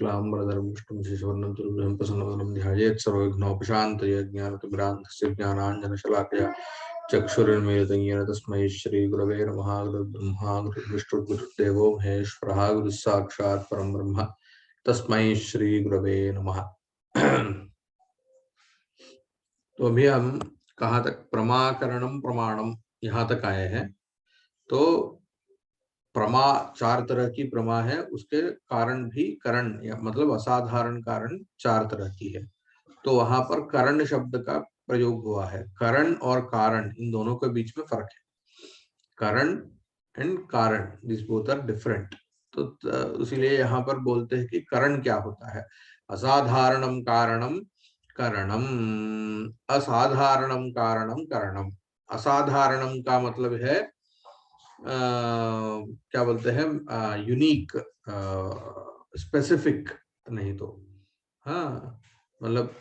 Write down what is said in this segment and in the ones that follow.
शुक्लांबरधरं विष्णुं शशिवर्णं चतुर्भुजं प्रसन्नवदनं ध्यायेत् सर्वविघ्नोपशान्तये ज्ञानतिमिरान्धस्य ज्ञानाञ्जनशलाकया चक्षुरुन्मीलितं येन तस्मै श्रीगुरवे नमः। गुरुर्ब्रह्मा गुरुर्विष्णुर्गुरुर्देवो महेश्वरः गुरुः साक्षात् परं ब्रह्म तस्मै श्रीगुरवे नमः। तो अभी हम कहाँ तक? प्रमाकरणम प्रमाणम यहाँ तक आए हैं। तो प्रमा, चार तरह की प्रमा है, उसके कारण भी करण या मतलब असाधारण कारण चार तरह की है। तो वहां पर करण शब्द का प्रयोग हुआ है। करण और कारण इन दोनों के बीच में फर्क है। करण एंड कारण, दिस बोथ आर डिफरेंट। तो इसीलिए यहाँ पर बोलते हैं कि करण क्या होता है। असाधारणम कारणम करणम, असाधारणम कारणम करणम। असाधारणम का मतलब है क्या बोलते हैं, यूनिक, स्पेसिफिक नहीं तो, हाँ मतलब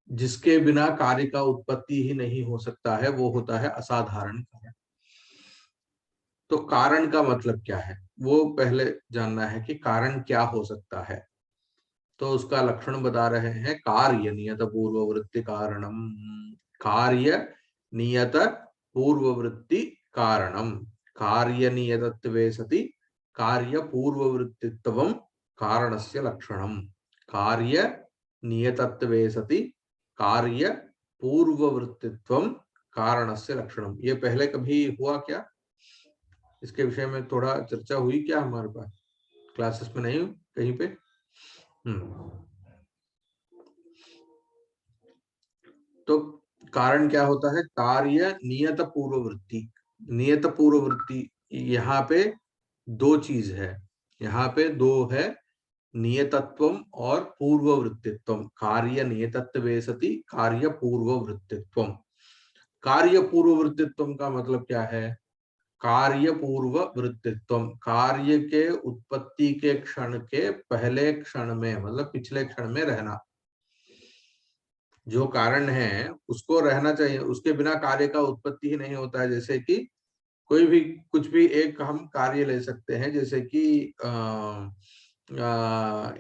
जिसके बिना कार्य का उत्पत्ति ही नहीं हो सकता है, वो होता है असाधारण कारण। तो कारण का मतलब क्या है वो पहले जानना है कि कारण क्या हो सकता है। तो उसका लक्षण बता रहे हैं। कार्य नियत पूर्ववृत्ति कारणम, कार्य नियत पूर्ववृत्ति कारणम, कार्य नियतत्वे सति कार्य पूर्ववृत्तित्वम कारणस्य लक्षणम, कार्य नियतत्वे सति कार्य पूर्ववृत्तित्वम कारणस्य लक्षणम। ये पहले कभी हुआ क्या? इसके विषय में थोड़ा चर्चा हुई क्या हमारे पास? क्लासेस में नहीं कहीं पे? तो कारण क्या होता है? कार्य नियत पूर्ववृत्ति। नियत पूर्ववृत्ति, यहाँ पे दो चीज है, यहाँ पे दो है, नियतत्वम और पूर्ववृत्तित्वम। कार्य नियतत्वे सति कार्य पूर्ववृत्तित्वम। कार्य पूर्ववृत्तित्वम का मतलब क्या है? कार्य पूर्व वृत्तित्वम, कार्य के उत्पत्ति के क्षण के पहले क्षण में, मतलब पिछले क्षण में रहना। जो कारण है उसको रहना चाहिए, उसके बिना कार्य का उत्पत्ति ही नहीं होता है। जैसे कि कोई भी कुछ भी एक हम कार्य ले सकते हैं, जैसे कि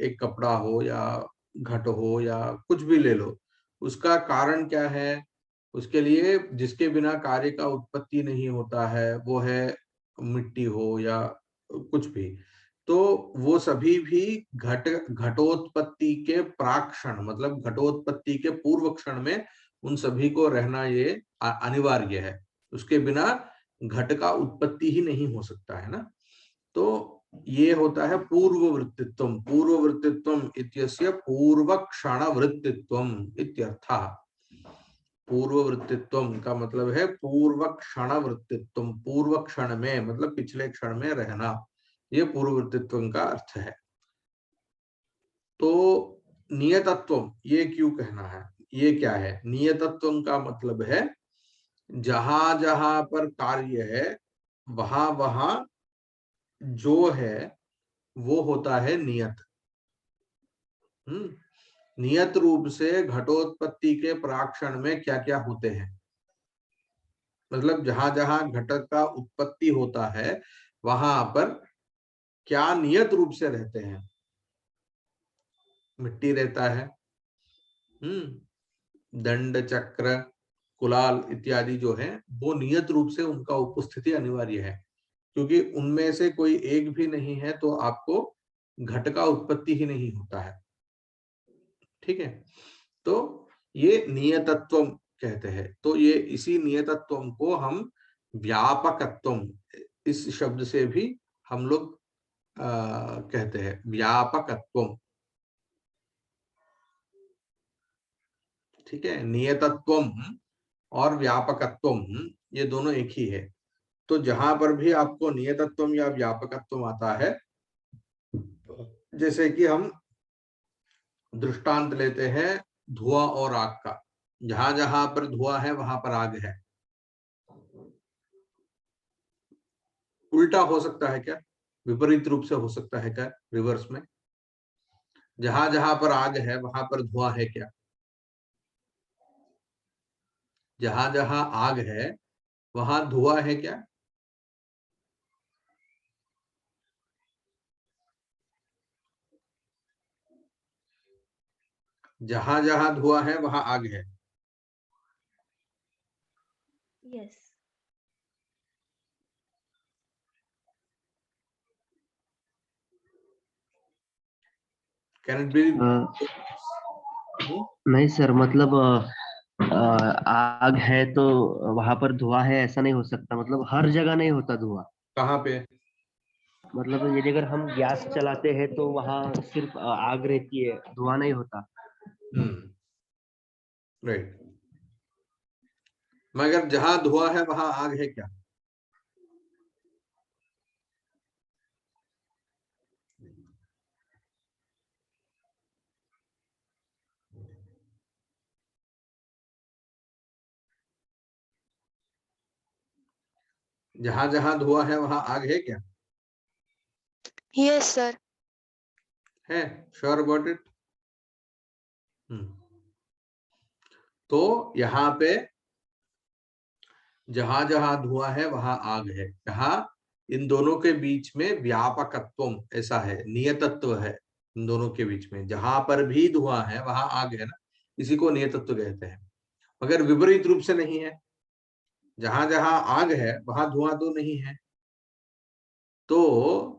एक कपड़ा हो या घट हो या कुछ भी ले लो, उसका कारण क्या है? उसके लिए जिसके बिना कार्य का उत्पत्ति नहीं होता है वो है मिट्टी हो या कुछ भी। तो वो सभी भी घटोत्पत्ति के प्राक्षण, मतलब घटोत्पत्ति के पूर्व क्षण में उन सभी को रहना ये अनिवार्य है। उसके बिना घट का उत्पत्ति ही नहीं हो सकता है ना। तो ये होता है पूर्ववृत्तित्वम। पूर्ववृत्तित्वम इत्यस्य पूर्व क्षण वृत्तित्वम इत्यर्थः। पूर्ववृत्तित्वम का मतलब है पूर्व क्षण वृत्तित्वम, पूर्व क्षण में मतलब पिछले क्षण में रहना, ये पूर्ववृत्तित्व का अर्थ है। तो नियतत्वम ये क्यों कहना है? ये क्या है? नियतत्वम का मतलब है जहां जहां पर कार्य है वहां वहां जो है वो होता है नियत। नियत रूप से घटोत्पत्ति के प्राक्षण में क्या क्या होते हैं, मतलब जहां जहां घटक का उत्पत्ति होता है वहां पर क्या नियत रूप से रहते हैं? मिट्टी रहता है, दंड चक्र कुलाल इत्यादि जो है वो नियत रूप से उनका उपस्थिति अनिवार्य है, क्योंकि उनमें से कोई एक भी नहीं है तो आपको घट का उत्पत्ति ही नहीं होता है। ठीक है, तो ये नियतत्व कहते हैं। तो ये इसी नियतत्व को हम व्यापकत्व, इस शब्द से भी हम लोग कहते हैं व्यापकत्व। ठीक है, नियतत्वम और व्यापकत्वम ये दोनों एक ही है। तो जहां पर भी आपको नियतत्वम या व्यापकत्वम आता है, जैसे कि हम दृष्टांत लेते हैं धुआं और आग का। जहां जहां पर धुआं है वहां पर आग है। उल्टा हो सकता है क्या? विपरीत रूप से हो सकता है क्या? रिवर्स में, जहां जहां पर आग है वहां पर धुआं है क्या? जहां जहां आग है वहां धुआं है क्या? जहां जहां धुआं है वहां आग है। यस। Can it be? नहीं सर, मतलब आग है तो वहां पर धुआं है ऐसा नहीं हो सकता, मतलब हर जगह नहीं होता धुआं। कहाँ पे? मतलब यदि अगर हम गैस चलाते हैं तो वहां सिर्फ आग रहती है, धुआं नहीं होता। राइट। मगर जहां धुआं है वहां आग है क्या? जहां जहां धुआं है वहां आग है क्या? Yes sir. है? Sure about it? तो यहाँ पे जहां जहां धुआं है वहां आग है। यहाँ इन दोनों के बीच में व्यापकत्व ऐसा है, नियतत्व है इन दोनों के बीच में। जहां पर भी धुआं है वहां आग है ना, इसी को नियतत्व कहते हैं। मगर विपरीत रूप से नहीं है, जहां जहां आग है वहां धुआं तो नहीं है। तो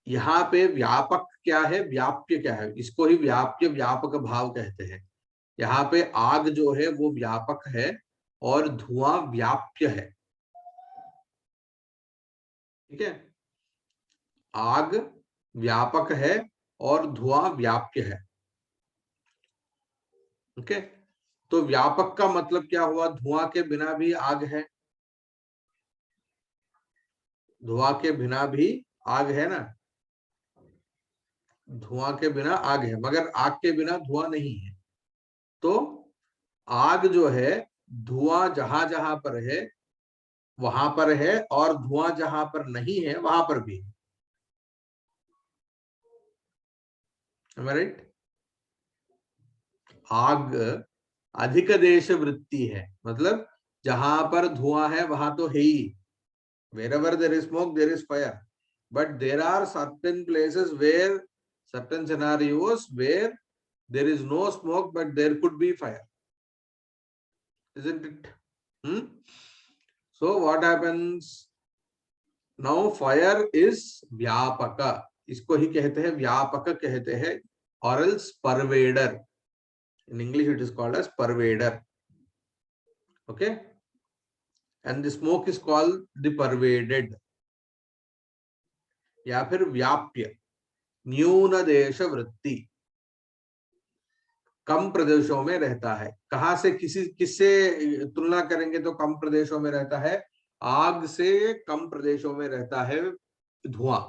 यहाँ पे व्यापक क्या है, व्याप्य क्या है? इसको ही व्याप्य व्यापक भाव कहते हैं। यहाँ पे आग जो है वो व्यापक है और धुआं व्याप्य है। ठीक है, आग व्यापक है और धुआं व्याप्य है। ओके, तो व्यापक का मतलब क्या हुआ? धुआं के बिना भी आग है, धुआं के बिना भी आग है ना, धुआं के बिना आग है, मगर आग के बिना धुआं नहीं है। तो आग जो है, धुआं जहां जहां पर है वहां पर है, और धुआं जहां पर नहीं है वहां पर भी है। राइट? आग अधिक देश वृत्ति है, मतलब जहां पर धुआं है वहां तो है ही। wherever there is smoke there is fire, but there are certain places where, certain scenarios where there is no smoke but there could be fire, isn't it? So what happens now? Fire is vyapaka, इसको ही कहते हैं व्यापक कहते हैं, or else pervader. In English it is called as pervader. Okay, and the smoke is called the pervaded या फिर व्याप्य। न्यून देश वृत्ति, कम प्रदेशों में रहता है। कहां से किससे तुलना करेंगे तो कम प्रदेशों में रहता है? आग से कम प्रदेशों में रहता है धुआं,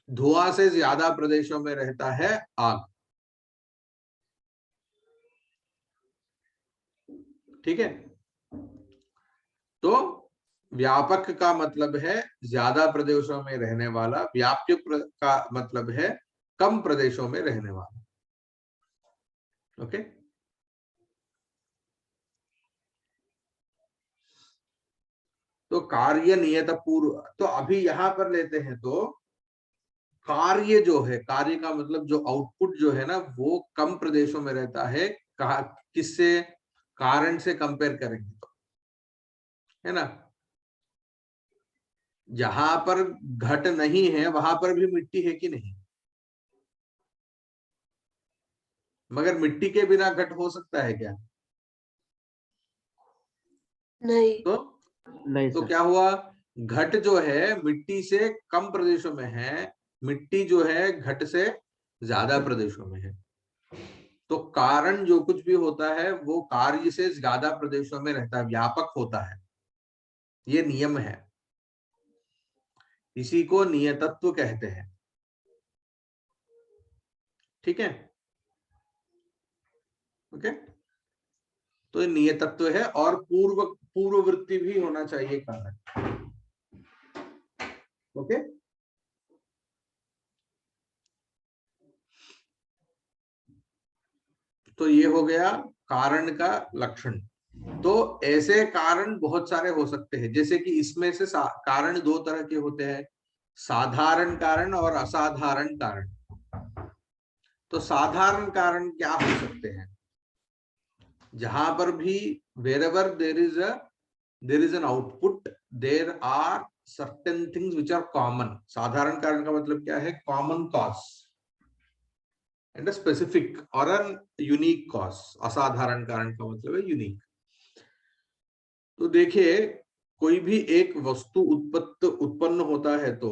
धुआं से ज्यादा प्रदेशों में रहता है आग। ठीक है, तो व्यापक का मतलब है ज्यादा प्रदेशों में रहने वाला, व्याप्य का मतलब है कम प्रदेशों में रहने वाला। ओके, तो कार्य नियत पूर्व, तो अभी यहां पर लेते हैं तो कार्य जो है, कार्य का मतलब जो आउटपुट जो है ना, वो कम प्रदेशों में रहता है। कहा किससे? कारण से कंपेयर करेंगे तो, है ना। जहां पर घट नहीं है वहां पर भी मिट्टी है कि नहीं? मगर मिट्टी के बिना घट हो सकता है क्या? नहीं। नहीं तो सर। क्या हुआ? घट जो है मिट्टी से कम प्रदेशों में है, मिट्टी जो है घट से ज्यादा प्रदेशों में है। तो कारण जो कुछ भी होता है वो कार्य से ज्यादा प्रदेशों में रहता है, व्यापक होता है। ये नियम है, इसी को नियतत्व कहते हैं। ठीक है, ओके। तो ये नियतत्व है, और पूर्ववृत्ति भी होना चाहिए कारण। ओके, तो ये हो गया कारण का लक्षण। तो ऐसे कारण बहुत सारे हो सकते हैं, जैसे कि इसमें से कारण दो तरह के होते हैं, साधारण कारण और असाधारण कारण। तो साधारण कारण क्या हो सकते हैं? जहां पर भी wherever there is an output, there are certain things which are common. साधारण कारण का मतलब क्या है? Common cause and a specific or a unique cause. असाधारण कारण का मतलब है unique. तो देखिए, कोई भी एक वस्तु उत्पन्न होता है तो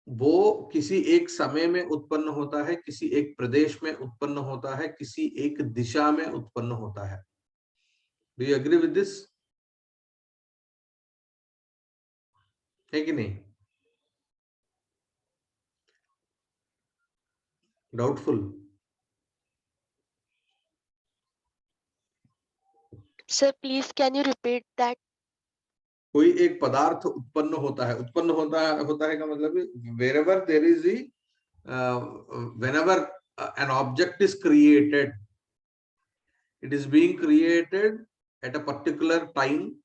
वो किसी एक समय में उत्पन्न होता है, किसी एक प्रदेश में उत्पन्न होता है, किसी एक दिशा में उत्पन्न होता है. Do you agree with this? है कि नहीं? Doubtful. Sir, please can you repeat that? कोई एक पदार्थ उत्पन्न होता है का मतलब wherever there is whenever an object is created, it is being created at a particular time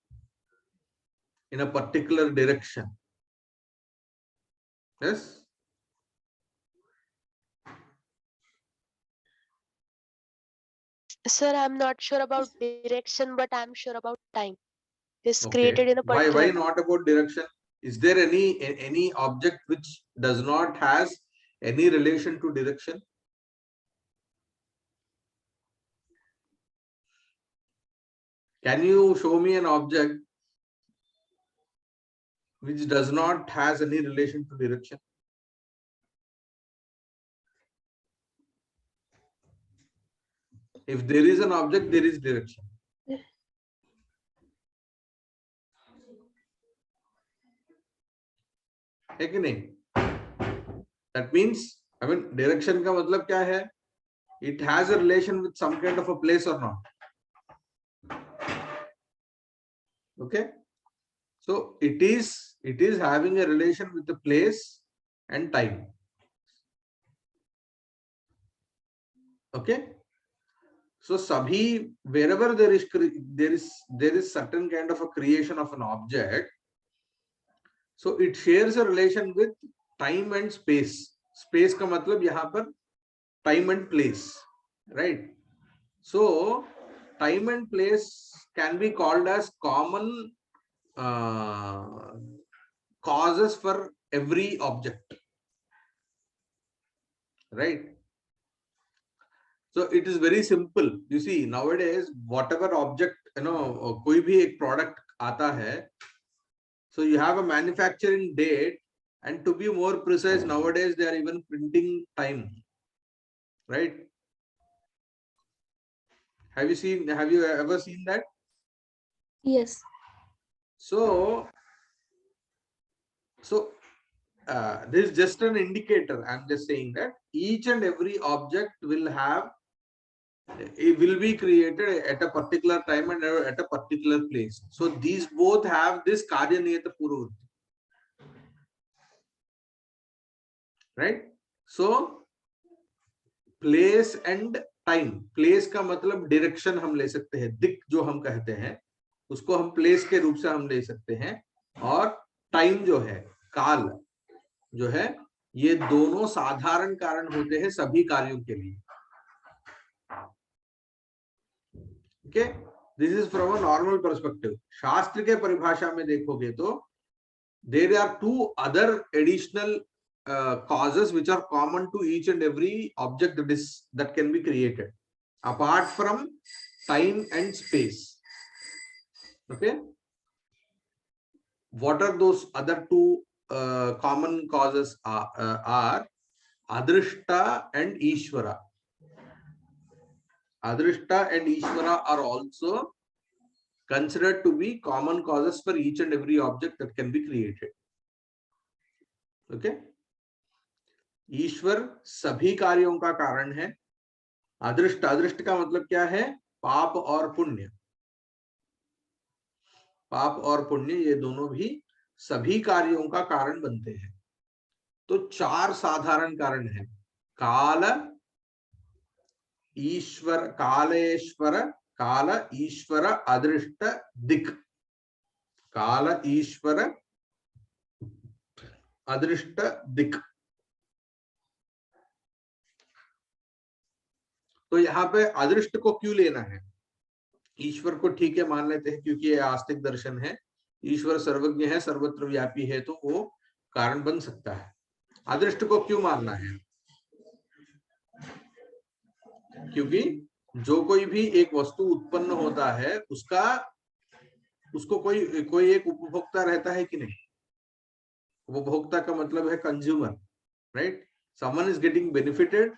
in a particular direction. Yes. Sir, I'm not sure about direction, but I'm sure about time. It's Okay. created in a particular. Why not about direction? Is there any object which does not has any relation to direction? Can you show me an object which does not has any relation to direction? If there is an object, there is direction. है कि नहीं? That means, I mean, direction का मतलब क्या है? It has a relation with some kind of a place or not? Okay. So it is having a relation with the place and time. Okay. So sabhi, wherever there is certain kind of a creation of an object, so it shares a relation with time and space. Space का मतलब यहाँ पर time and place, right? So time and place can be called as common causes for every object, right? So it is very simple. You see, nowadays whatever object, कोई भी एक product आता है, so you have a manufacturing date, and to be more precise, nowadays they are even printing time, right? Have you ever seen that? Yes. So this is just an indicator. I'm just saying that each and every object will be created at a particular time and at a particular place. So these both have this karya niyata purvrutti, right? So place and time. Place का मतलब direction हम ले सकते हैं, दिक जो हम कहते हैं उसको हम place के रूप से हम ले सकते हैं, और time जो है, काल जो है, ये दोनों साधारण कारण होते हैं सभी कार्यों के लिए. Okay, this is from a normal perspective. शास्त्र के परिभाषा में देखोगे तो there are two other additional causes which are common to each and every object that can be created apart from time and space. Okay, what are those other two common causes? Are Adrishta and Ishvara. Adrishta and Ishvara are also considered to be common causes for each and every object that can be created. Okay, ईश्वर सभी कार्यों का कारण है. अदृष्ट, अदृष्ट का मतलब क्या है? पाप और पुण्य. पाप और पुण्य ये दोनों भी सभी कार्यों का कारण बनते हैं. तो चार साधारण कारण हैं: काल, ईश्वर, कालेश्वर, काल, ईश्वर, अदृष्ट, दिक्. काल, ईश्वर, अदृष्ट, दिक्. तो यहाँ पे अदृष्ट को क्यों लेना है? ईश्वर को ठीक है मान लेते हैं क्योंकि ये आस्तिक दर्शन है, ईश्वर सर्वज्ञ है, सर्वत्र व्यापी है, तो वो कारण बन सकता है। अदृष्ट को क्यों मानना है? क्योंकि जो कोई भी एक वस्तु उत्पन्न होता है उसको कोई एक उपभोक्ता रहता है कि नहीं? उपभोक्ता का मतलब है consumer, right? Someone is getting benefited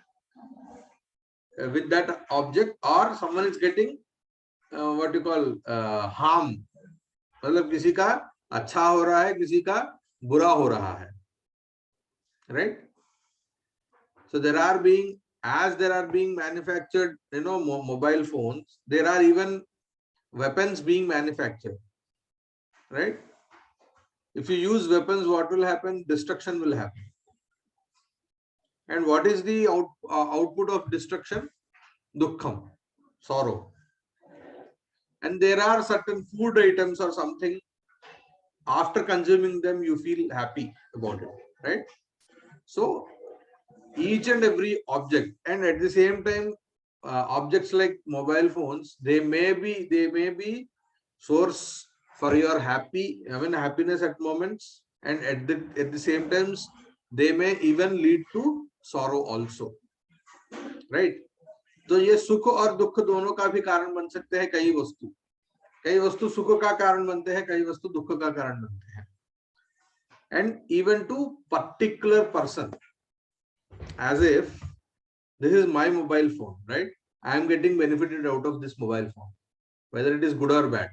with that object or someone is getting what you call harm, मतलब किसी का अच्छा हो रहा है, किसी का बुरा हो रहा है, right? So there are being manufactured, mobile phones, there are even weapons being manufactured, right? If you use weapons, what will happen? Destruction will happen. And what is the output of destruction? Dukkham, sorrow. And there are certain food items or something, after consuming them you feel happy about it, right? So each and every object, and at the same time objects like mobile phones, they may be source for your happiness at moments, and at the same times they may even lead to sorrow also, right? तो ये सुख और दुख दोनों का भी कारण बन सकते हैं। कई वस्तु सुख का कारण बनते हैं, कई वस्तु दुख का कारण बनते हैं। And even to particular person, as if this is my mobile phone, right? I am getting benefited out of this mobile phone, whether it is good or bad.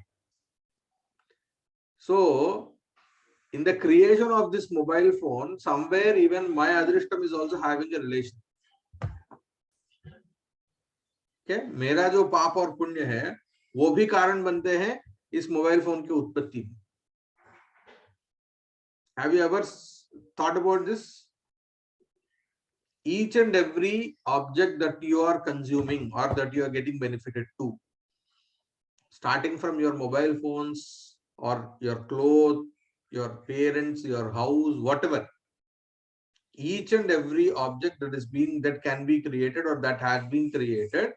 So in the creation of this mobile phone, somewhere even my adrishtam is also having a relation. Okay? मेरा जो पाप और पुण्य है वो भी कारण बनते हैं इस मोबाइल फोन की उत्पत्ति में। Have you ever thought about this? Each and every object that you are consuming or that you are getting benefited to, starting from your mobile phones or your clothes, your parents, your house, whatever, each and every object that can be created or that has been created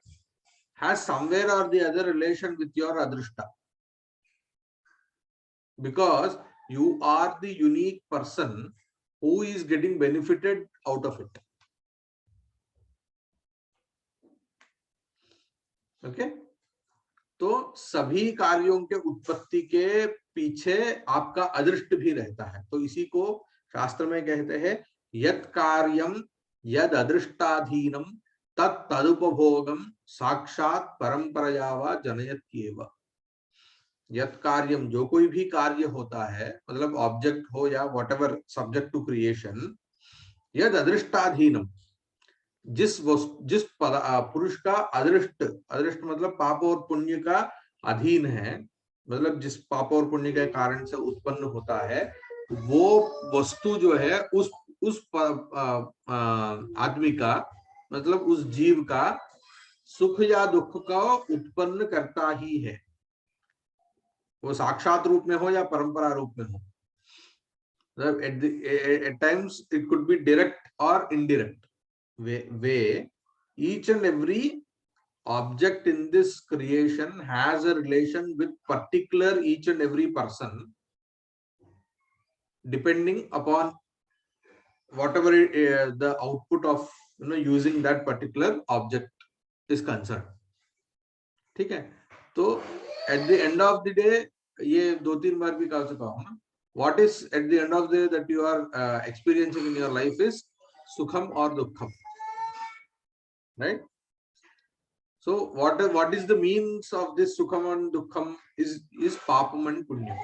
has somewhere or the other relation with your adrishta, because you are the unique person who is getting benefited out of it. Okay तो सभी कार्यों के उत्पत्ति के पीछे आपका अदृष्ट भी रहता है। तो इसी को शास्त्र में कहते हैं यत् कार्यम यद अदृष्टाधीनम तत् तदुपभोगम साक्षात परंपरया वा जनयत्येव। यत् कार्यम, जो कोई भी कार्य होता है, मतलब ऑब्जेक्ट हो या व्हाटएवर सब्जेक्ट टू क्रिएशन, यद अदृष्टाधीनम, जिस पुरुष का अदृष्ट मतलब पाप और पुण्य का अधीन है, मतलब जिस पाप और पुण्य के कारण से उत्पन्न होता है, वो वस्तु जो है उस आदमी का, मतलब उस जीव का सुख या दुख का उत्पन्न करता ही है, वो साक्षात रूप में हो या परंपरा रूप में हो। At times it could be direct or indirect way. Each and every object in this creation has a relation with particular each and every person, depending upon whatever the output of using that particular object is concerned. ठीक है? तो at the end of the day, ये 2-3 बार भी कह चुका हूं ना, what is at the end of the day that you are experiencing in your life is sukham or dukkham, right? So what is the means of this sukham and dukkham is papam and punyam.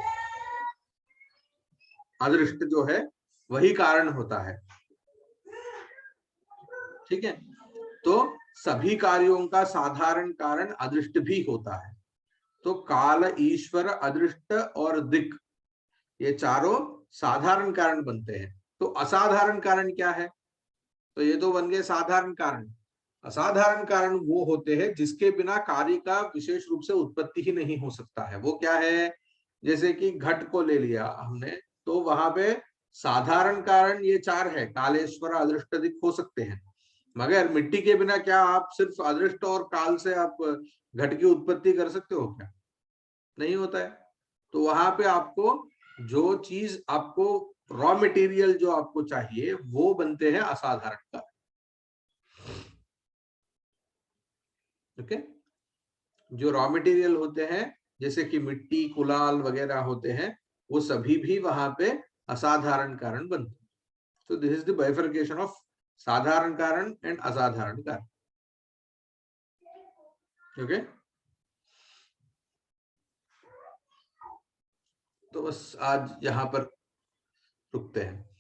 अदृष्ट जो है वही कारण होता है, ठीक है? तो सभी कार्यों का साधारण कारण अदृष्ट भी होता है। तो काल, ईश्वर, अदृष्ट और दिक्, ये चारों साधारण कारण बनते हैं। तो असाधारण कारण क्या है? तो ये तो बन गए साधारण कारण। असाधारण कारण वो होते हैं जिसके बिना कार्य का विशेष रूप से उत्पत्ति ही नहीं हो सकता है। वो क्या है? जैसे कि घट को ले लिया हमने, तो वहां पे साधारण कारण ये 4 है, कालेश्वर, अदृष्ट, दिक् हो सकते हैं, मगर मिट्टी के बिना क्या आप सिर्फ अदृष्ट और काल से आप घट की उत्पत्ति कर सकते हो क्या? नहीं होता है। तो वहां पे आपको जो चीज आपको रॉ मटेरियल जो आपको चाहिए वो बनते हैं असाधारण कारण। ओके, जो रॉ मटेरियल होते हैं जैसे कि मिट्टी, कुलाल वगैरह होते हैं, वो सभी भी वहां पे असाधारण कारण बनते हैं। So this is the bifurcation of साधारण कारण एंड असाधारण कारण। ओके, तो बस आज यहाँ पर रुकते हैं।